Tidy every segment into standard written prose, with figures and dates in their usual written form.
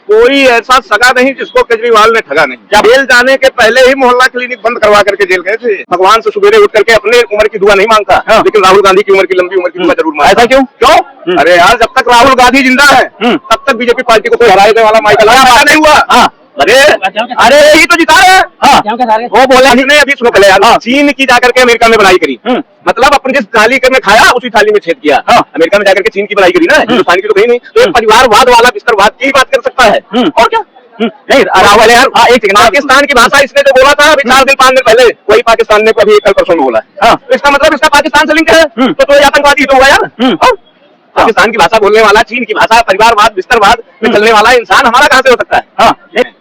कोई ऐसा सगा नहीं जिसको केजरीवाल ने ठगा नहीं। क्या जेल जाने के पहले ही मोहल्ला क्लिनिक बंद करवा करके जेल गए थे। भगवान से सुबेरे उठ करके अपने उम्र की दुआ नहीं मांगता, लेकिन राहुल गांधी की उम्र की लंबी उम्र की दुआ जरूर मांगता। ऐसा क्यों? क्यों? अरे यार, जब तक राहुल गांधी जिंदा है तब तक बीजेपी पार्टी को कोई हराने वाला माइकल नहीं हुआ। अरे यही तो जिता है। वो बोले हमने अभी सुनो पहले यार, चीन की जाकर के अमेरिका में बनाई करी, मतलब अपने जिस थाली में खाया उसी थाली में छेद किया। अमेरिका में जाकर के चीन की बनाई करी ना, हिंदुस्तान की तो कहीं नहीं। तो परिवारवाद वाला बिस्तरवाद की बात कर सकता है और क्या? नहीं राहुल यार, एक सेकंड, पाकिस्तान की भाषा इसने जो बोला था अभी 4 दिन 5 दिन पहले, वही पाकिस्तान ने अभी कल परसों में बोला है। तो इसका मतलब इसका पाकिस्तान से लिंक है, तो आतंकवादी तो हुआ यार। पाकिस्तान की भाषा बोलने वाला, चीन की भाषा, परिवारवाद बिस्तरवाद में चलने वाला इंसान हमारा कहां से हो सकता है?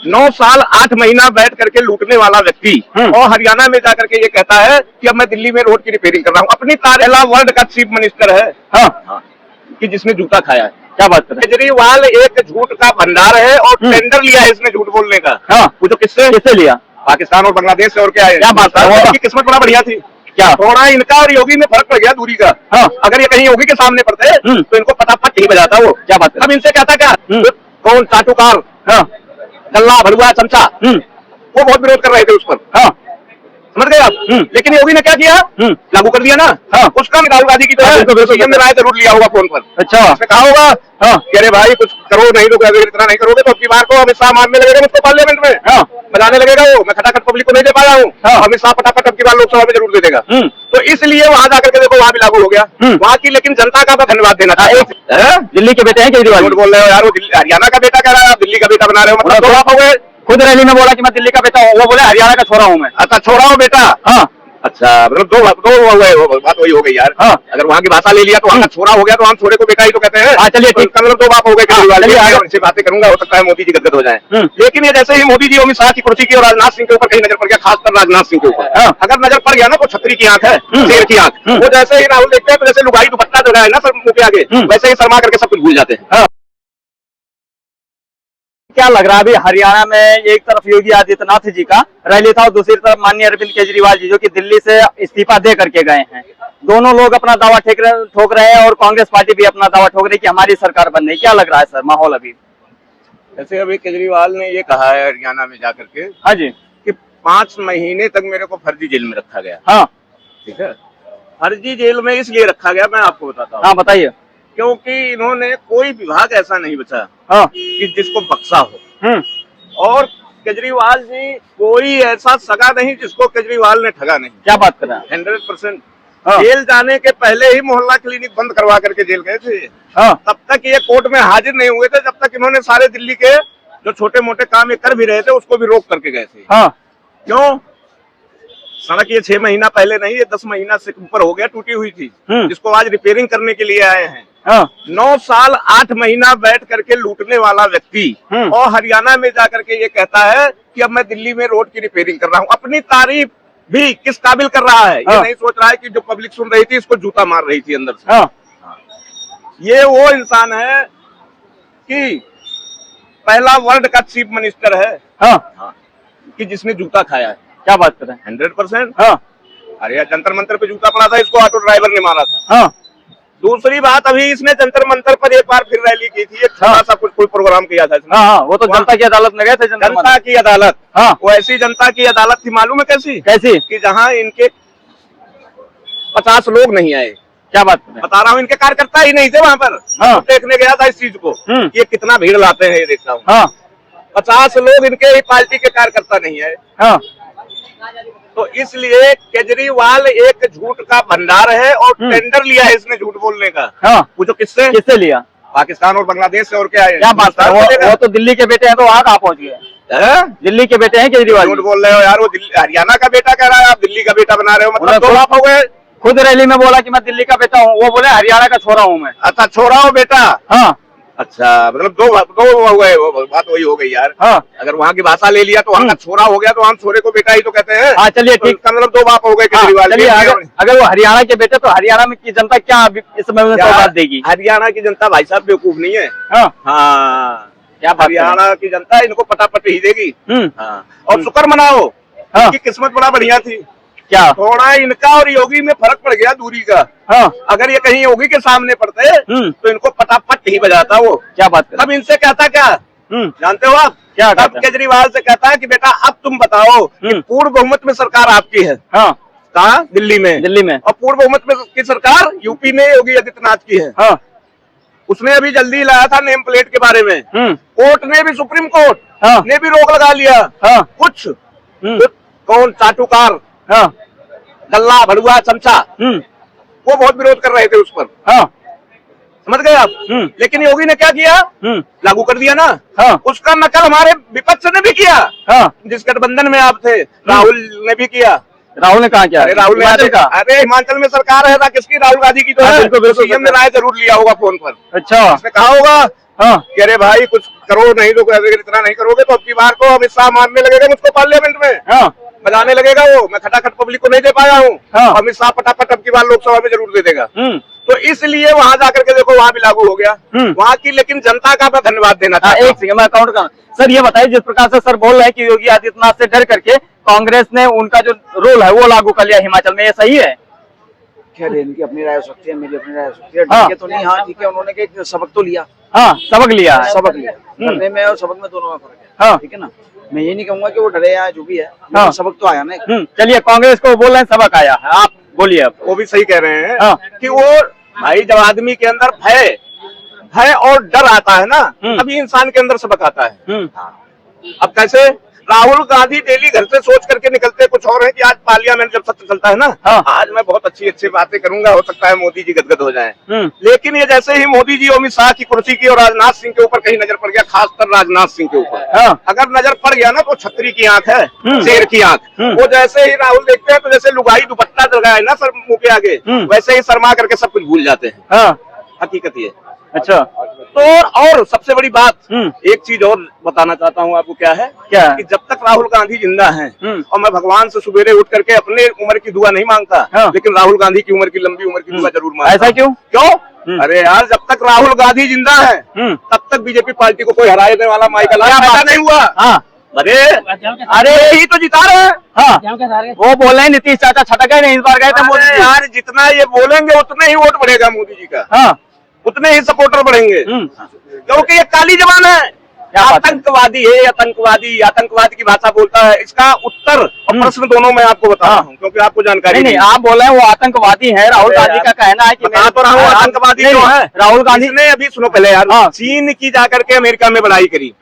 9 साल 8 महीना बैठ करके लूटने वाला व्यक्ति और हरियाणा में जाकर के ये कहता है कि अब मैं दिल्ली में रोड की रिपेयरिंग कर रहा हूँ। अपनी पहला वर्ल्ड का चीफ मिनिस्टर है कि जिसने जूता खाया है। क्या बात कर रहे हैं? केजरीवाल एक झूठ का भंडार है और टेंडर लिया है इसने झूठ बोलने का। वो जो किससे लिया? पाकिस्तान और बांग्लादेश से। और क्या है? क्या बात है? उनकी किस्मत बड़ा बढ़िया थी। क्या थोड़ा इनका और योगी में फर्क पड़ गया दूरी का। अगर ये कहीं योगी के सामने पड़ते तो इनको पटापट नहीं बजाता वो। क्या बात है? अब इनसे कहता क्या, कौन चाटुकार, गल्ला भड़ुआ चमचा, वो बहुत विरोध कर रहे थे उस पर। समझ गए आप? लेकिन योगी ने क्या किया? लागू कर दिया ना। उसका राहुल गांधी की तो सीएम ने राय जरूर लिया होगा फोन पर। अच्छा, उसने कहा होगा कि अरे भाई कुछ करो, नहीं तो अगर इतना नहीं करोगे तो अब की बार को अमित शाह मारने लगेगा मुझको पार्लियामेंट में, बजाने लगेगा वो। मैं खटाखट पब्लिक को नहीं दे पाया हूँ, अमित शाह फटाफट अब की बार लोकसभा में जरूर दे देगा। तो इसलिए वहां जाकर के देखो वहां भी लागू हो गया वहां की। लेकिन जनता का धन्यवाद देना चाहिए। दिल्ली के बेटे हैं केजरीवाल, बोल रहे हो यार, वो हरियाणा का बेटा कह रहा है, आप दिल्ली का बेटा बना रहे हो, मतलब तो आप हो गए। खुद रैली में बोला कि मैं दिल्ली का बेटा हूँ, वो बोले हरियाणा का छोरा हूँ मैं। अच्छा, छोरा हूँ बेटा। अच्छा, मतलब दो बात वही हो गई यार। अगर वहाँ की भाषा ले लिया तो वहाँ का छोरा हो गया, तो हम छोरे को बेटा ही तो कहते हैं। चलिए ठीक, मतलब 2 बाप हो गए केजरीवाल। अच्छी बातें करूंगा, हो सकता है मोदी जी गदगद हो जाए। लेकिन ये जैसे ही मोदी जी अमित शाह की कुर्सी की और राजनाथ सिंह के ऊपर कहीं नजर पड़ गया, खासकर राजनाथ सिंह के ऊपर अगर नजर पड़ गया ना तो छतरी की आंख है, शेर की आंख। वो जैसे ही राहुल देखते हैं तो जैसे लुगाई दुपट्टा जो है ना सर मुंह पे आगे, वैसे ही शर्मा करके सब कुछ भूल जाते हैं। क्या लग रहा है अभी हरियाणा में एक तरफ योगी आदित्यनाथ जी का रैली था और दूसरी तरफ माननीय अरविंद केजरीवाल जी जो कि दिल्ली से इस्तीफा दे करके गए हैं। दोनों लोग अपना दावा ठोक रहे हैं और कांग्रेस पार्टी भी अपना दावा ठोक रही है कि हमारी सरकार बन रही। क्या लग रहा है सर माहौल अभी? जैसे अभी केजरीवाल ने ये कहा है हरियाणा में जाकर के, हाँ जी, कि 5 महीने तक मेरे को फर्जी जेल में रखा गया। हाँ ठीक है, फर्जी जेल में इसलिए रखा गया, मैं आपको बताता हूँ। हाँ बताइए। क्योंकि इन्होंने कोई विभाग ऐसा नहीं बचा कि जिसको बख्शा हो। और केजरीवाल जी कोई ऐसा सगा नहीं जिसको केजरीवाल ने ठगा नहीं। क्या बात कर रहे हैं? 100%। जेल जाने के पहले ही मोहल्ला क्लिनिक बंद करवा करके जेल गए थे। तब तक ये कोर्ट में हाजिर नहीं हुए थे जब तक इन्होंने सारे दिल्ली के जो छोटे मोटे काम ये कर भी रहे थे उसको भी रोक करके गए थे। क्यों? सड़क ये 6 महीना पहले नहीं, ये 10 महीना से ऊपर हो गया टूटी हुई थी, जिसको आज रिपेयरिंग करने के लिए आए हैं। 9 साल 8 महीना बैठ करके लूटने वाला व्यक्ति और हरियाणा में जाकर के ये कहता है कि अब मैं दिल्ली में रोड की रिपेयरिंग कर रहा हूँ। अपनी तारीफ भी किस काबिल कर रहा है? ये नहीं सोच रहा है कि जो पब्लिक सुन रही थी इसको जूता मार रही थी अंदर से। ये वो इंसान है कि पहला वर्ल्ड का चीफ मिनिस्टर है कि जिसने जूता खाया है। क्या बात कर रहे हैं? 100%। अरे जंतर मंतर पे जूता पड़ा था, इसको ऑटो ड्राइवर ने मारा था। दूसरी बात, अभी इसने जंतर मंतर पर एक बार फिर रैली की थी, एक छोटा सा कुछ कोई प्रोग्राम किया था इसने। वो तो जनता की अदालत में गए थे। जनता की अदालत, वो ऐसी जनता की अदालत थी, मालूम है कैसी? कि जहाँ इनके 50 लोग नहीं आए। क्या बात बता रहा हूँ, इनके कार्यकर्ता ही नहीं थे वहाँ पर। मैं देखने गया था इस चीज को, ये कितना भीड़ लाते हैं ये देखता हूँ। 50 लोग इनके पार्टी के कार्यकर्ता नहीं आए। तो इसलिए केजरीवाल एक झूठ का भंडार है और टेंडर लिया है इसने झूठ बोलने का। वो जो किससे लिया? पाकिस्तान और बांग्लादेश से। और क्या है? क्या बात है? वो तो दिल्ली के बेटे हैं, तो वहाँ कहाँ पहुँच गए? दिल्ली के बेटे हैं केजरीवाल। झूठ बोल रहे हो यार, वो हरियाणा का बेटा कह रहा है, आप दिल्ली का बेटा बना रहे हो, मतलब 2 बाप हो गए। खुद रैली में बोला कि मैं दिल्ली का बेटा हूँ, वो बोले हरियाणा का छोरा हूँ मैं। अच्छा, छोरा हो बेटा। अच्छा, मतलब दो हो गए, बात वही हो गई यार। अगर वहाँ की भाषा ले लिया तो वहाँ का छोरा हो गया, तो हम छोरे को बेटा ही तो कहते हैं। चलिए ठीक, मतलब 2 बाप हो गए केजरीवाल। अगर वो हरियाणा के बेटे तो हरियाणा में की जनता क्या इस समय में बात देगी? हरियाणा की जनता भाई साहब बेवकूफ नहीं है। क्या हरियाणा की जनता इनको पटापट ही देगी। और शुक्र मनाओ कि किस्मत बड़ा बढ़िया थी। क्या थोड़ा इनका और योगी में फर्क पड़ गया दूरी का। अगर ये कहीं योगी के सामने पड़ते तो इनको पटापट ही बजाता वो। क्या बात कर? अब इनसे कहता क्या जानते हो आप क्या? तब केजरीवाल से कहता है कि बेटा अब तुम बताओ कि पूर्ण बहुमत में सरकार आपकी है। हाँ, कहाँ? दिल्ली में। और पूर्ण बहुमत में की सरकार यूपी में योगी आदित्यनाथ की है। हाँ, उसने अभी जल्दी लाया था नेम प्लेट के बारे में। कोर्ट ने भी, सुप्रीम कोर्ट ने भी रोक लगा लिया। कुछ कौन चाटुकार, गल्ला भड़ुआ चमचा, वो बहुत विरोध कर रहे थे उस पर। समझ गए आप? लेकिन योगी ने क्या किया? लागू कर दिया ना। उसका नकल हमारे विपक्ष ने भी किया। जिस गठबंधन में आप थे, राहुल ने भी किया। राहुल ने कहा क्या? अरे राहुल ने अरे हिमाचल में सरकार है किसकी? राहुल गांधी की तो है। सीएम ने राय जरूर लिया होगा फोन पर। अच्छा, उसने कहा होगा कि अरे भाई कुछ करो, नहीं तो इतना नहीं करोगे तो अब की बार को अमित शाह मारने लगेगा मुझको पार्लियामेंट में, बजाने लगेगा वो। मैं खटाखट पब्लिक को नहीं दे पाया हूँ, अमित शाह फटाफट अब की बार लोकसभा में जरूर दे देगा। तो इसलिए वहां जाकर के देखो, वहां भी लागू हो गया वहां की। लेकिन जनता का मैं धन्यवाद देना चाहता हूं। एक सेकंड, मैं काउंट कर। सर ये बताइए, जिस प्रकार से सर बोल रहे हैं कि योगी आदित्यनाथ से डर करके कांग्रेस ने उनका जो रोल है वो लागू कर लिया हिमाचल में, ये सही है? खैर इनकी अपनी राय हो सकती है, मेरी अपनी राय हो सकती है। ठीक है तो नहीं, हाँ ठीक है, उन्होंने एक सबक तो लिया। हाँ, सबक लिया है। सबक लिया, करने में और सबक में दोनों में फर्क है। ठीक है ना, मैं ये नहीं कहूंगा कि वो डरे या जो भी है, सबक तो आया ना। चलिए, कांग्रेस को बोल रहे हैं सबक आया है, आप बोलिए। अब वो भी सही कह रहे हैं कि वो भाई जब आदमी के अंदर भय और डर आता है ना, तभी इंसान के अंदर सबक आता है। अब कैसे? राहुल गांधी डेली घर से सोच करके निकलते कुछ और है कि आज पार्लियामेंट जब सत्र चलता है ना, आज मैं बहुत अच्छी बातें करूंगा, हो सकता है मोदी जी गदगद हो जाएं। लेकिन ये जैसे ही मोदी जी अमित शाह की कुर्सी की और राजनाथ सिंह के ऊपर कहीं नजर पड़ गया, खासकर राजनाथ सिंह के ऊपर अगर नजर पड़ गया ना, तो छतरी की आंख है, शेर की आंख। वो जैसे ही राहुल देखते हैं तो जैसे लुगाई दुपट्टा लगाए ना सर मुंह के आगे, वैसे ही शर्मा करके सब कुछ भूल जाते हैं। हकीकत ये। अच्छा, तो और सबसे बड़ी बात एक चीज और बताना चाहता हूँ आपको, क्या है कि जब तक राहुल गांधी जिंदा हैं, और मैं भगवान से सुबेरे उठ करके अपने उम्र की दुआ नहीं मांगता, लेकिन राहुल गांधी की उम्र की, लंबी उम्र की दुआ जरूर मांगता। ऐसा क्यों? अरे यार, जब तक राहुल गांधी जिंदा है तब तक बीजेपी पार्टी को कोई हराने वाला माइकल पैदा नहीं हुआ। अरे यही तो जिता रहे हैं। वो बोल रहे हैं नीतीश चाचा छटक गए नहीं, इस बार गए थे मोदी जी। यार, जितना ये बोलेंगे उतना ही वोट बढ़ेगा मोदी जी का, उतने ही सपोर्टर बढ़ेंगे, क्योंकि ये काली जबान है। आतंकवादी है, आतंकवाद की भाषा बोलता है। इसका उत्तर और प्रश्न दोनों मैं आपको बता रहा हूँ, क्योंकि आपको जानकारी नहीं। आप बोल रहे हैं वो आतंकवादी है। राहुल गांधी का कहना है कि मैं तो रहा हूँ आतंकवादी जो है। राहुल गांधी ने अभी सुनो पहले यार, चीन की जाकर के अमेरिका में बड़ाई करी,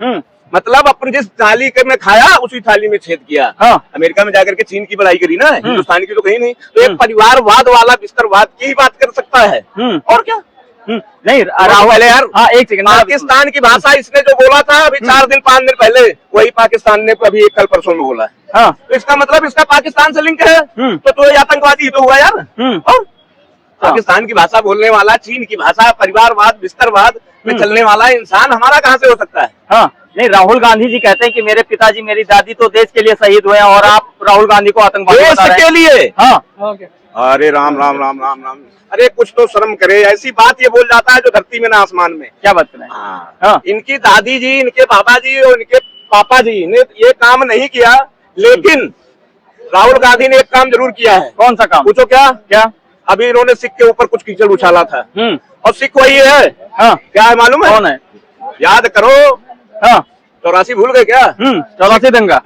मतलब अपनी जिस थाली में खाया उसी थाली में छेद किया। अमेरिका में जाकर के चीन की बड़ाई करी ना, हिंदुस्तान की तो कहीं नहीं। तो एक परिवारवाद वाला बिस्तरवाद की ही बात कर सकता है, और क्या? नहीं राहुल यार, एक सेकंड, पाकिस्तान की भाषा इसने जो बोला था अभी 4 दिन 5 दिन पहले, वही पाकिस्तान ने अभी कल परसों में बोला है। तो इसका मतलब इसका पाकिस्तान से लिंक है, तो ये आतंकवादी तो हुआ यार। और पाकिस्तान की भाषा बोलने वाला, चीन की भाषा, परिवारवाद, बिस्तरवाद में चलने वाला इंसान हमारा कहाँ से हो सकता है? नहीं, राहुल गांधी जी कहते हैं कि मेरे पिताजी मेरी दादी तो देश के लिए शहीद हुए हैं, और आप राहुल गांधी को आतंकवादी बता रहे हैं। देश के लिए? अरे राम राम राम राम राम, अरे कुछ तो शर्म करे। ऐसी बात ये बोल जाता है जो धरती में ना आसमान में। क्या बात करें? इनकी दादी जी, इनके बाबा जी और इनके पापा जी ने ये काम नहीं किया, लेकिन राहुल गांधी ने एक काम जरूर किया है। कौन सा काम? पूछो। क्या? अभी इन्होंने सिख के ऊपर कुछ कीचड़ उछाला था, और सिख वही है। क्या है मालूम है? कौन है? याद करो। 84 भूल गए क्या? 84 दंगा।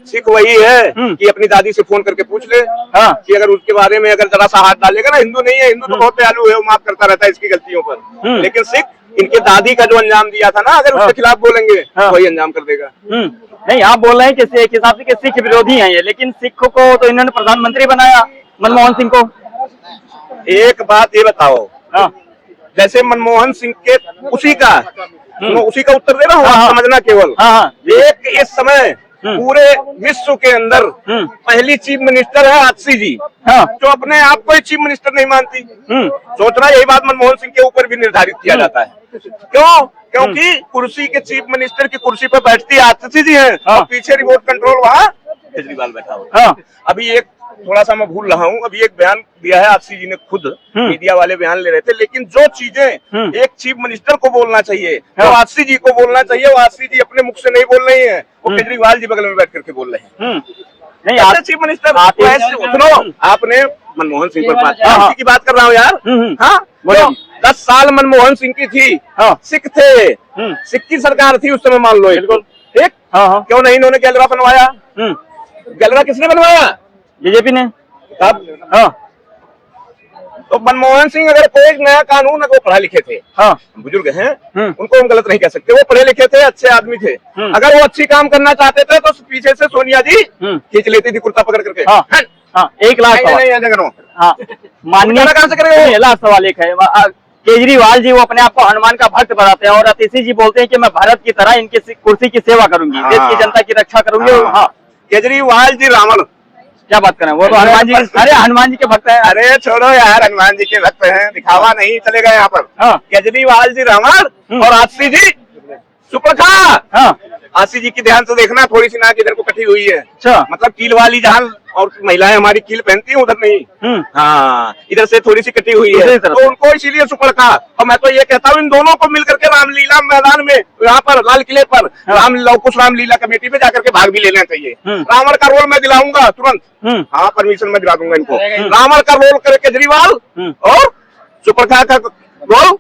सिख वही है कि अपनी दादी से फोन करके पूछ ले कि अगर उसके बारे में अगर जरा सा हाथ डालेगा ना, हिंदू नहीं है, हिंदू तो बहुत दयालु है, वो माफ करता रहता है इसकी गलतियों पर, लेकिन सिख इनके दादी का जो अंजाम दिया था ना, अगर उसके खिलाफ बोलेंगे वही अंजाम कर देगा। नहीं, आप बोल रहे हैं कि एक हिसाब से सिख विरोधी हैं ये, लेकिन सिख को तो इन्होंने प्रधानमंत्री बनाया, मनमोहन सिंह को। एक बात ये बताओ, जैसे मनमोहन सिंह के उसी का उत्तर दे रहा हूँ, समझना केवल। एक इस समय पूरे विश्व के अंदर पहली चीफ मिनिस्टर है आतिशी जी, जो अपने आप को चीफ मिनिस्टर नहीं मानती। सोचना, यही बात मनमोहन सिंह के ऊपर भी निर्धारित किया जाता है। क्यों? क्योंकि कुर्सी के चीफ मिनिस्टर की कुर्सी पर बैठती आतिशी जी है, और पीछे रिमोट कंट्रोल वहाँ केजरीवाल बैठा हुआ। अभी एक थोड़ा सा मैं भूल रहा हूँ, अभी एक बयान दिया है आतिशी जी ने खुद, मीडिया वाले बयान ले रहे थे, लेकिन जो चीजें एक चीफ मिनिस्टर को बोलना चाहिए वो आतिशी जी को बोलना चाहिए, वो आतिशी जी अपने मुख से नहीं बोल रही है, वो केजरीवाल जी बगल में बैठ करके बोल रहे हैं। नहीं, आप चीफ मिनिस्टर सुनो, आपने मनमोहन सिंह पर बात की बात कर रहा हूँ यार। 10 साल मनमोहन सिंह की थी, हाँ। सिख थे, सिख की सरकार थी उस समय, मान लो बिल्कुल। ठीक। हाँ। क्यों नहीं इन्होंने गैलरा बनवाया? गैलरा किसने बनवाया? बीजेपी ने। तब हाँ। तो मनमोहन सिंह अगर कोई नया कानून, वो पढ़ा लिखे थे, हाँ। बुजुर्ग हैं, उनको हम गलत नहीं कह सकते, वो पढ़े लिखे थे, अच्छे आदमी थे। अगर वो अच्छी काम करना चाहते थे तो पीछे से सोनिया जी खींच लेती थी कुर्ता पकड़ करके। हाँ। हाँ। एक लाख हाँ, माननीय कहाँ से करेंगे? लास्ट सवाल एक है, केजरीवाल जी वो अपने आप को हनुमान का भक्त बताते हैं और अतिशी जी बोलते हैं कि मैं भारत की तरह इनकी कुर्सी की सेवा करूंगी, देश की जनता की रक्षा करूंगी। हाँ। केजरीवाल जी रावण, क्या बात करें, वो तो हनुमान जी, अरे हनुमान जी के भक्त हैं। अरे छोड़ो यार, हनुमान जी के भक्त हैं, दिखावा नहीं चलेगा यहाँ पर। हाँ। केजरीवाल जी रावण और आशी जी सुपरखा। हाँ। आशी जी की ध्यान से देखना, थोड़ी सी नाक इधर को कटी हुई है, अच्छा। मतलब कील वाली, जहाँ और महिलाएं हमारी कील पहनती हैं उधर नहीं, हाँ इधर से थोड़ी सी कटी हुई है, तो उनको इसीलिए सुपरखा। और मैं तो ये कहता हूँ इन दोनों को मिलकर के रामलीला मैदान में, यहाँ पर लाल किले पर रामलीला कमेटी में जाकर के भाग भी लेना चाहिए। रावण का रोल मैं दिलाऊंगा तुरंत, हाँ परमिशन मैं दिला दूंगा इनको। रावण का रोल करे केजरीवाल और सुपरखा का रोल